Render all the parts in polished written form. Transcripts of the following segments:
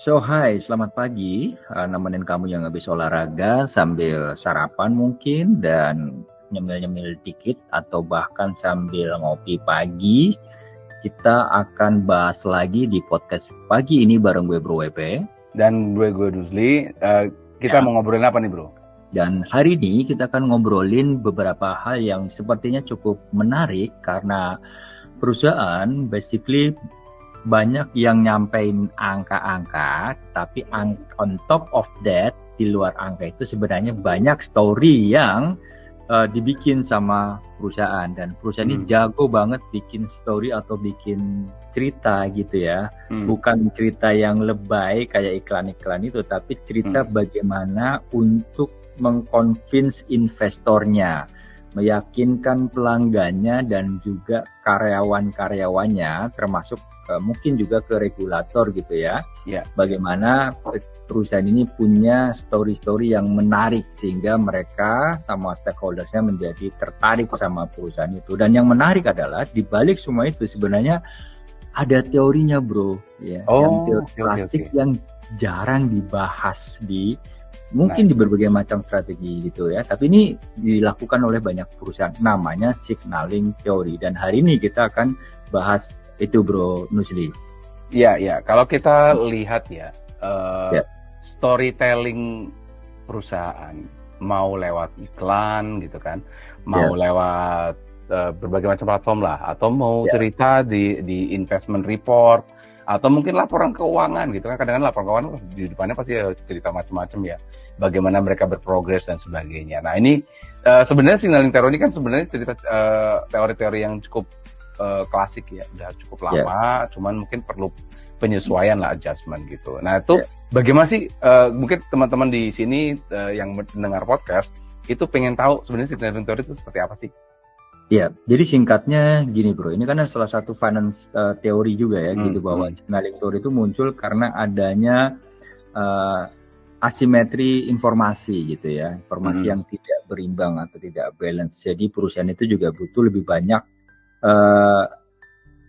So, hai, selamat pagi. Nemenin kamu yang habis olahraga sambil sarapan mungkin dan nyemil-nyemil dikit atau bahkan sambil ngopi pagi. Kita akan bahas lagi di podcast pagi ini bareng gue Bro WP. Dan gue Dusli. Kita mau ngobrolin apa nih, Bro? Dan hari ini kita akan ngobrolin beberapa hal yang sepertinya cukup menarik karena perusahaan basically banyak yang nyampein angka-angka, tapi on top of that, di luar angka itu sebenarnya banyak story yang dibikin sama perusahaan. Dan perusahaan ini jago banget bikin story atau bikin cerita gitu ya. Bukan cerita yang lebay kayak iklan-iklan itu, tapi cerita bagaimana untuk mengconvince investornya, meyakinkan pelanggannya dan juga karyawan-karyawannya, termasuk mungkin juga ke regulator gitu ya. Bagaimana perusahaan ini punya story-story yang menarik sehingga mereka sama stakeholdersnya menjadi tertarik sama perusahaan itu. Dan yang menarik adalah di balik semua itu sebenarnya ada teorinya, Bro, ya. Yang teori klasik yang jarang dibahas di mungkin di berbagai macam strategi gitu ya. Tapi ini dilakukan oleh banyak perusahaan, namanya signaling theory. Dan hari ini kita akan bahas itu, Bro Nusli. Iya. Kalau kita lihat ya, storytelling perusahaan mau lewat iklan gitu kan, mau lewat berbagai macam platform lah, atau mau cerita di investment report, atau mungkin laporan keuangan gitu kan. Kadang-kadang laporan keuangan di depannya pasti cerita macam-macam ya, bagaimana mereka berprogres dan sebagainya. Nah ini sebenarnya signaling theory ini kan sebenarnya cerita teori-teori yang cukup klasik ya, udah cukup lama, cuman mungkin perlu penyesuaian lah, adjustment gitu. Nah itu bagaimana sih mungkin teman-teman di sini yang mendengar podcast itu pengen tahu sebenarnya signaling theory itu seperti apa sih? Ya, jadi singkatnya gini, Bro, ini kan salah satu finance teori juga ya, gitu, bahwa signaling theory itu muncul karena adanya asimetri informasi gitu ya, informasi yang tidak berimbang atau tidak balance. Jadi perusahaan itu juga butuh lebih banyak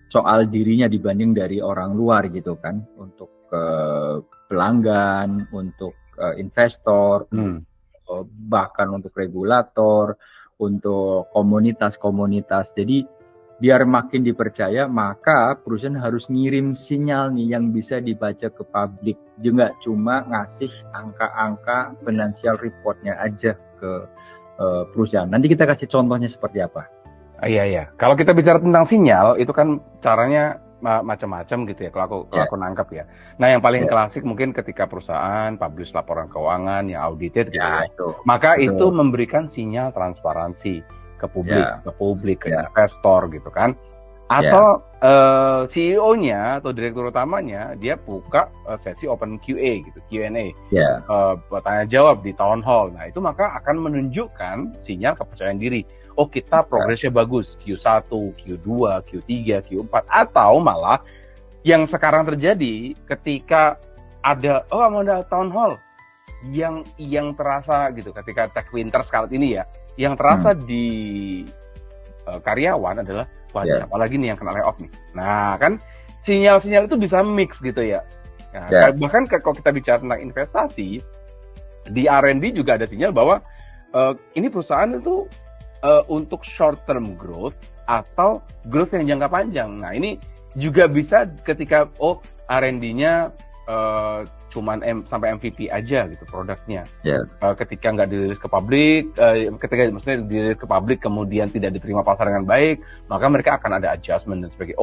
soal dirinya dibanding dari orang luar gitu kan, untuk pelanggan, untuk investor, bahkan untuk regulator, untuk komunitas-komunitas. Jadi biar makin dipercaya, maka perusahaan harus ngirim sinyal nih yang bisa dibaca ke publik. Juga cuma ngasih angka-angka financial reportnya aja ke perusahaan. Nanti kita kasih contohnya seperti apa. Iya. Kalau kita bicara tentang sinyal, itu kan caranya macam-macam gitu ya, kalau aku nangkap ya. Nah yang paling klasik mungkin ketika perusahaan publish laporan keuangan yang audited gitu ya. Maka itu memberikan sinyal transparansi ke publik, ke investor gitu kan. Atau CEO-nya atau direktur utamanya dia buka sesi open QA gitu, Q&A, tanya jawab di town hall. Nah itu maka akan menunjukkan sinyal kepercayaan diri. Oh kita progresnya bagus, Q1, Q2, Q3, Q4, atau malah yang sekarang terjadi ketika ada mau ada town hall yang terasa gitu ketika Tech Winter saat ini ya, yang terasa di karyawan adalah apalagi nih yang kena layoff nih. Nah kan sinyal-sinyal itu bisa mix gitu ya. Nah, bahkan kalau kita bicara tentang investasi di R&D juga ada sinyal bahwa ini perusahaan itu untuk short term growth atau growth yang jangka panjang. Nah ini juga bisa ketika R&D-nya cuman sampai MVP aja gitu produknya. Ketika nggak dirilis ke publik, ketika maksudnya dirilis ke publik kemudian tidak diterima pasar dengan baik, maka mereka akan ada adjustment dan sebagainya.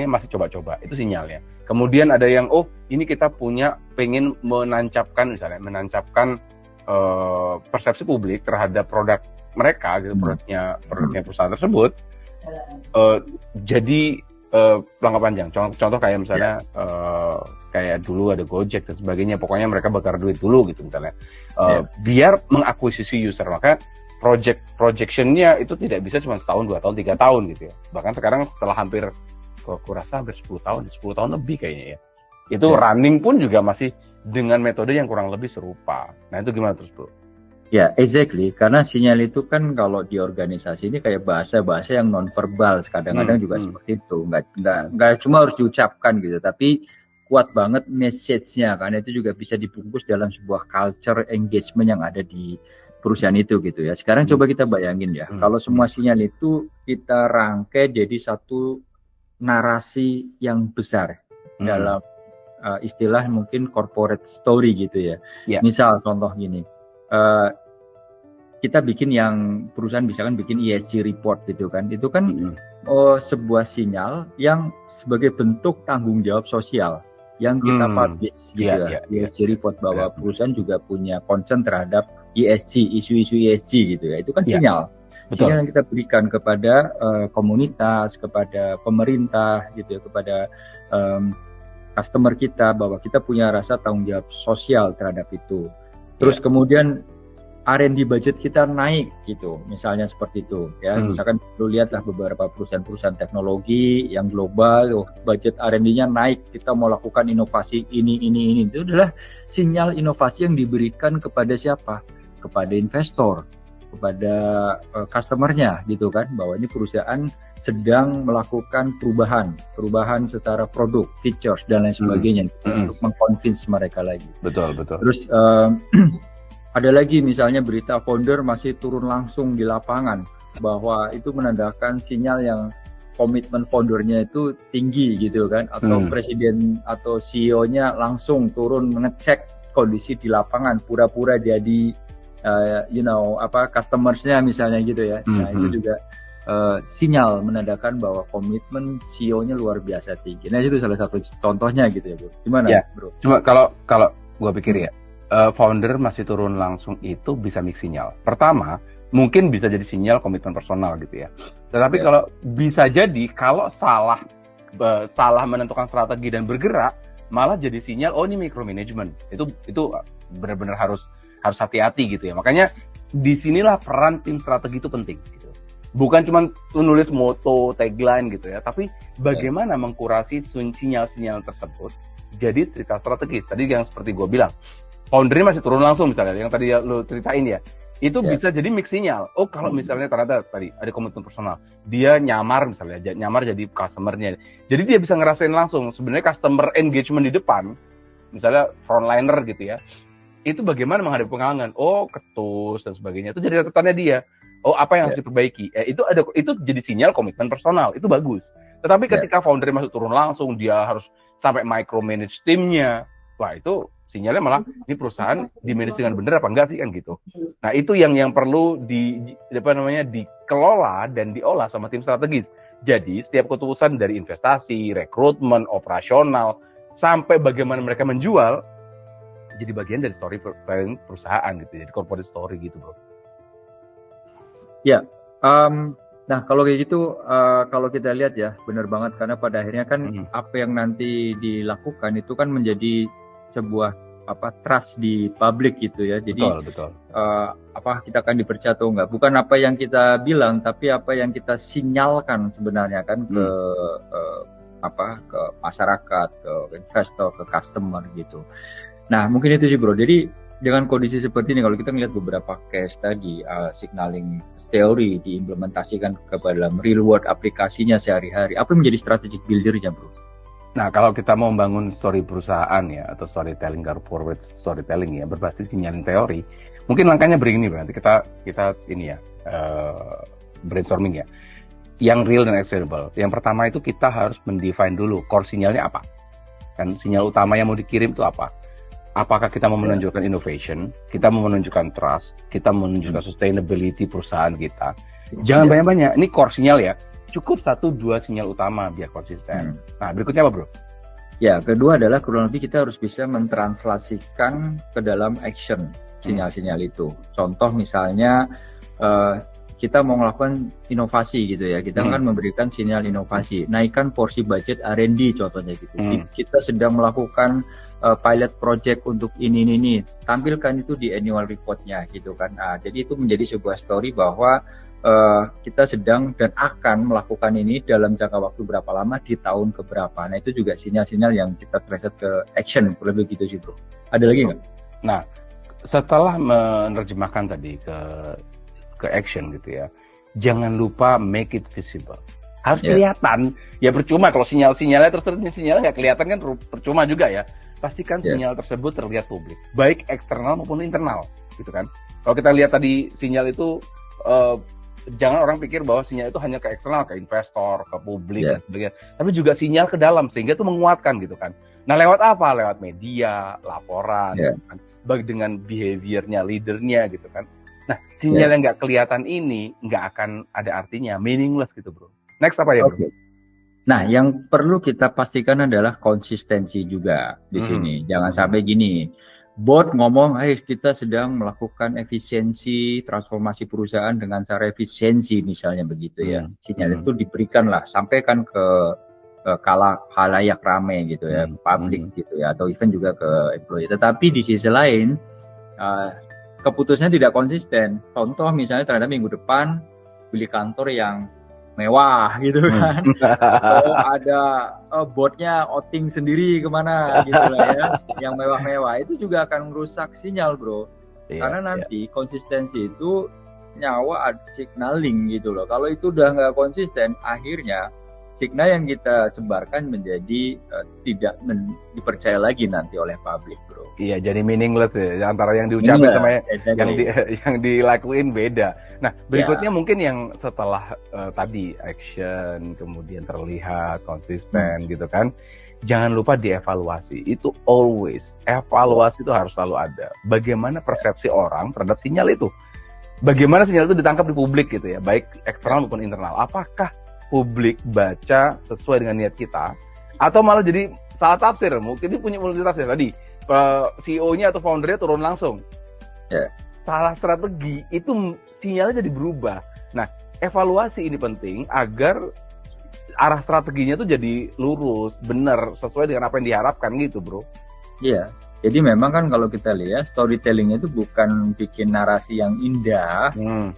Masih coba-coba, itu sinyalnya. Kemudian ada yang ini kita pengen menancapkan persepsi publik terhadap produk mereka gitu, produknya perusahaan tersebut jadi langkah panjang. Contoh kayak misalnya kayak dulu ada Gojek dan sebagainya, pokoknya mereka bakar duit dulu gitu misalnya, biar mengakuisisi user, maka projectionnya itu tidak bisa cuma setahun, 2 tahun, 3 tahun gitu ya. Bahkan sekarang setelah hampir 10 tahun lebih kayaknya ya, itu running pun juga masih dengan metode yang kurang lebih serupa. Nah itu gimana terus, Bro? Ya, exactly. Karena sinyal itu kan kalau di organisasi ini kayak bahasa-bahasa yang non-verbal. Kadang-kadang juga seperti itu. Nggak cuma harus diucapkan gitu. Tapi kuat banget message-nya kan, itu juga bisa dibungkus dalam sebuah culture engagement yang ada di perusahaan itu gitu ya. Sekarang coba kita bayangin ya, kalau semua sinyal itu kita rangkai jadi satu narasi yang besar dalam istilah mungkin corporate story gitu ya. Misal contoh gini, kita bikin yang perusahaan misalkan bikin ESG report gitu kan, itu kan sebuah sinyal yang sebagai bentuk tanggung jawab sosial yang kita publish gitu ya. ESG report bahwa perusahaan juga punya concern terhadap ESG, isu-isu ESG gitu ya, itu kan sinyal. Betul. Sinyal yang kita berikan kepada komunitas, kepada pemerintah gitu ya, kepada customer kita bahwa kita punya rasa tanggung jawab sosial terhadap itu. Terus kemudian R&D budget kita naik gitu, misalnya seperti itu ya. Misalkan lu lihatlah beberapa perusahaan-perusahaan teknologi yang global, budget R&D-nya naik, kita mau lakukan inovasi ini. Itu adalah sinyal inovasi yang diberikan kepada siapa? Kepada investor, kepada customer-nya gitu kan, bahwa ini perusahaan sedang melakukan perubahan secara produk, features dan lain sebagainya untuk mengconvince mereka lagi. Betul. Terus ada lagi misalnya berita founder masih turun langsung di lapangan, bahwa itu menandakan sinyal yang komitmen foundernya itu tinggi gitu kan, atau presiden atau CEO-nya langsung turun mengecek kondisi di lapangan, pura-pura jadi customers-nya misalnya gitu ya. Nah itu juga sinyal menandakan bahwa komitmen CEO-nya luar biasa tinggi. Nah itu salah satu contohnya gitu ya, Bro. Gimana, Bro? Cuma kalau gua pikir ya, founder masih turun langsung itu bisa mix sinyal. Pertama, mungkin bisa jadi sinyal komitmen personal gitu ya. Tetapi kalau bisa jadi kalau salah menentukan strategi dan bergerak, malah jadi sinyal ini micromanagement. Itu benar-benar harus hati-hati gitu ya. Makanya disinilah peran tim strategi itu penting gitu. Bukan cuma nulis moto, tagline gitu ya, tapi bagaimana mengkurasi sinyal-sinyal tersebut jadi cerita strategis. Tadi yang seperti gue bilang, foundernya masih turun langsung misalnya, yang tadi lo ceritain ya, itu bisa jadi mix sinyal. Kalau misalnya ternyata tadi ada komitmen personal, dia nyamar jadi customer-nya. Jadi dia bisa ngerasain langsung sebenarnya customer engagement di depan, misalnya frontliner gitu ya, itu bagaimana menghadapi penghalangan, ketus dan sebagainya, itu jadi catatannya dia. Apa yang harus diperbaiki? Itu jadi sinyal komitmen personal, itu bagus. Tetapi ketika founder masuk turun langsung, dia harus sampai micromanage timnya, wah itu sinyalnya malah ini perusahaan di-manage dengan benar apa enggak sih kan gitu. Nah itu yang perlu dikelola dan diolah sama tim strategis. Jadi setiap keputusan dari investasi, rekrutmen, operasional, sampai bagaimana mereka menjual, jadi bagian dari story perusahaan gitu, jadi corporate story gitu, Bro. Ya, nah kalau kayak gitu, kalau kita lihat ya, benar banget, karena pada akhirnya kan apa yang nanti dilakukan itu kan menjadi sebuah trust di publik gitu ya. Jadi betul. Kita akan dipercaya atau enggak, bukan apa yang kita bilang, tapi apa yang kita sinyalkan sebenarnya kan ke masyarakat, ke investor, ke customer gitu. Nah mungkin itu sih, Bro. Jadi dengan kondisi seperti ini, kalau kita melihat beberapa case tadi, signaling teori diimplementasikan ke dalam real world aplikasinya sehari-hari, apa yang menjadi strategic builder-nya, Bro? Nah, kalau kita mau membangun story perusahaan ya, atau storytelling, corporate storytelling ya, berbasis sinyalin teori, mungkin langkahnya begini, Bro. Nanti kita ini ya, brainstorming ya. Yang real dan actionable. Yang pertama itu kita harus mendefine dulu core sinyalnya apa. Kan sinyal utama yang mau dikirim itu apa? Apakah kita mau menunjukkan innovation, kita mau menunjukkan trust, kita mau menunjukkan sustainability perusahaan kita. Jangan banyak-banyak, ini core sinyal ya. Cukup 1-2 sinyal utama biar konsisten. Nah, berikutnya apa, Bro? Ya, kedua adalah kurang lebih kita harus bisa mentranslasikan ke dalam action sinyal-sinyal itu. Contoh misalnya kita mau melakukan inovasi gitu ya, kita kan memberikan sinyal inovasi, naikkan porsi budget R&D contohnya gitu. Kita sedang melakukan pilot project untuk ini, tampilkan itu di annual report-nya gitu kan. Nah, jadi itu menjadi sebuah story bahwa kita sedang dan akan melakukan ini dalam jangka waktu berapa lama, di tahun keberapa. Nah itu juga sinyal-sinyal yang kita translate ke action, lebih gitu sih, Bro. Ada lagi nggak? Nah, setelah menerjemahkan tadi ke action gitu ya, jangan lupa make it visible. harus kelihatan. Ya percuma kalau sinyalnya terus sinyalnya nggak kelihatan kan percuma juga ya. Pastikan sinyal tersebut terlihat publik, baik eksternal maupun internal, gitu kan. Kalau kita lihat tadi sinyal itu, jangan orang pikir bahwa sinyal itu hanya ke eksternal, ke investor, ke publik dan sebagainya, tapi juga sinyal ke dalam sehingga itu menguatkan gitu kan. Nah lewat apa? Lewat media, laporan, gitu kan? Baik dengan behaviornya, leadernya gitu kan. Nah sinyal yang nggak kelihatan ini nggak akan ada artinya, meaningless gitu bro. Next apa ya bro? Nah, yang perlu kita pastikan adalah konsistensi juga di sini. Jangan sampai gini, board ngomong, kita sedang melakukan efisiensi transformasi perusahaan dengan cara efisiensi misalnya begitu ya. Sinyal itu diberikanlah, sampaikan ke halayak rame gitu ya, publik gitu ya, atau even juga ke employee. Tetapi di sisi lain, keputusannya tidak konsisten. Contoh misalnya ternyata minggu depan beli kantor yang mewah gitu kan, atau ada boardnya outing sendiri kemana gitu lah ya, yang mewah-mewah, itu juga akan merusak sinyal bro, karena nanti konsistensi itu nyawa signaling gitu loh. Kalau itu udah nggak konsisten, akhirnya signal yang kita sebarkan menjadi tidak dipercaya lagi nanti oleh publik bro. Iya, jadi meaningless ya, antara yang diucapin sama yang dilakuin beda. Nah, berikutnya mungkin yang setelah tadi action, kemudian terlihat konsisten gitu kan, jangan lupa dievaluasi. Itu always, evaluasi itu harus selalu ada. Bagaimana persepsi orang terhadap sinyal itu? Bagaimana sinyal itu ditangkap di publik gitu ya, baik eksternal maupun internal. Apakah publik baca sesuai dengan niat kita, atau malah jadi salah tafsir? Mungkin dia punya multi tafsir tadi. CEO-nya atau foundernya turun langsung. Salah strategi, itu sinyalnya jadi berubah. Nah, evaluasi ini penting agar arah strateginya tuh jadi lurus, benar, sesuai dengan apa yang diharapkan gitu, bro. Iya, jadi memang kan kalau kita lihat storytelling itu bukan bikin narasi yang indah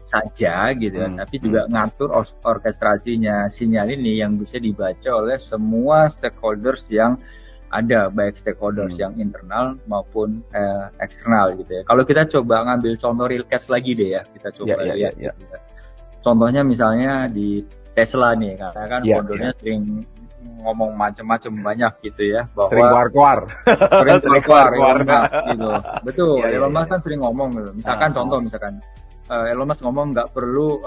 saja gitu ya, tapi juga ngatur orkestrasinya, sinyal ini yang bisa dibaca oleh semua stakeholders yang ada, baik stakeholders yang internal maupun eksternal gitu ya. Kalau kita coba ngambil contoh real case lagi deh ya, kita coba lihat. Gitu ya. Contohnya misalnya di Tesla nih, karena kan foundernya sering ngomong macam-macam banyak gitu ya, bahwa sering keluar Elon Musk gitu. Betul, Elon Musk kan sering ngomong gitu. Misalkan contoh Elon Musk ngomong nggak perlu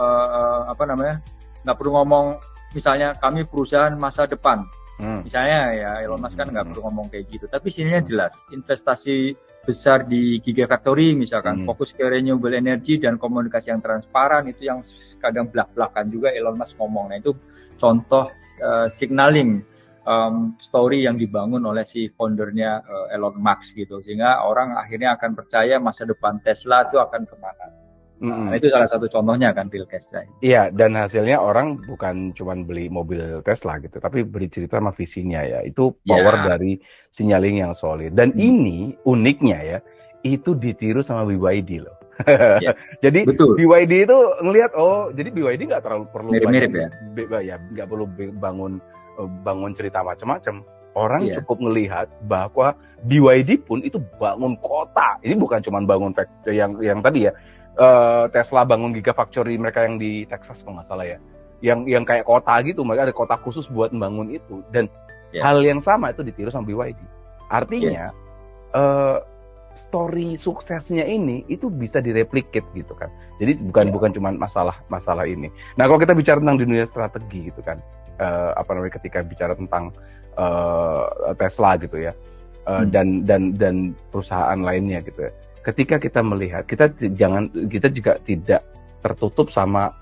nggak perlu ngomong misalnya kami perusahaan masa depan. Misalnya ya Elon Musk kan nggak perlu ngomong kayak gitu, tapi sininya jelas investasi besar di Gigafactory misalkan, fokus ke renewable energy dan komunikasi yang transparan, itu yang kadang belak-belakan juga Elon Musk ngomong. Nah itu contoh signaling story yang dibangun oleh si foundernya Elon Musk gitu, sehingga orang akhirnya akan percaya masa depan Tesla itu akan kemana. Nah, itu salah satu contohnya kan real case. Iya, dan hasilnya orang bukan cuma beli mobil Tesla gitu, tapi beli cerita sama visinya ya. Itu power dari signaling yang solid. Dan ini uniknya ya, itu ditiru sama BYD loh. Jadi betul. BYD itu ngelihat jadi BYD nggak terlalu perlu mirip-mirip ya, nggak perlu bangun cerita macam-macam. Orang cukup melihat bahwa BYD pun itu bangun kota. Ini bukan cuma bangun factory yang tadi ya. Tesla bangun Gigafactory mereka yang di Texas kalau nggak salah ya, yang kayak kota gitu, mereka ada kota khusus buat membangun itu, dan hal yang sama itu ditiru sama BYD. Artinya story suksesnya ini itu bisa direplicate gitu kan. Jadi bukan cuma masalah ini. Nah kalau kita bicara tentang dunia strategi gitu kan, ketika bicara tentang Tesla gitu ya, dan perusahaan lainnya gitu ya. Ketika kita melihat, kita juga tidak tertutup sama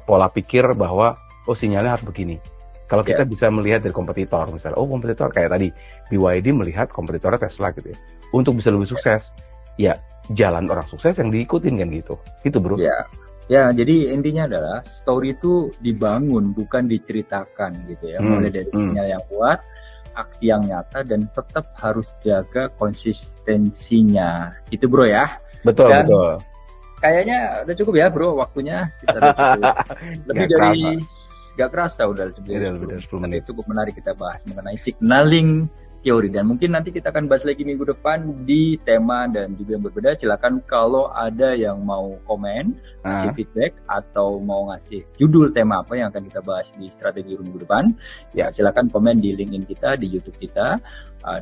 pola pikir bahwa sinyalnya harus begini. Kalau kita bisa melihat dari kompetitor, misalnya kompetitor kayak tadi BYD melihat kompetitornya Tesla gitu ya, untuk bisa lebih sukses, ya jalan orang sukses yang diikutin kan gitu bro. Ya, jadi intinya adalah story itu dibangun bukan diceritakan gitu ya, mulai dari sinyal yang kuat, aksi yang nyata, dan tetap harus jaga konsistensinya gitu bro ya. Betul. Kayaknya udah cukup ya bro waktunya, kita udah cukup. Lebih dari gak kerasa udah 10 menit. Cukup menarik kita bahas mengenai signaling teori. Dan mungkin nanti kita akan bahas lagi minggu depan di tema dan juga yang berbeda. Silakan kalau ada yang mau komen, kasih feedback atau mau ngasih judul tema apa yang akan kita bahas di Strategi Room minggu depan, ya silakan komen di LinkedIn kita, di YouTube kita,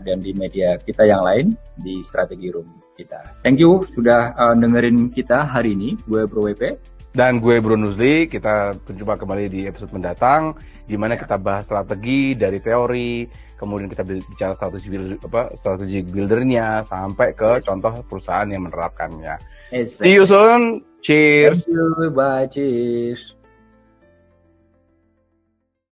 dan di media kita yang lain di Strategi Room kita. Thank you sudah dengerin kita hari ini. Gue Bro WP. Dan gue Bro Nuzli. Kita berjumpa kembali di episode mendatang, di mana kita bahas strategi dari teori, kemudian kita bicara strategi buildernya, sampai ke contoh perusahaan yang menerapkannya. See you soon. Cheers. Thank you. Bye. Cheers.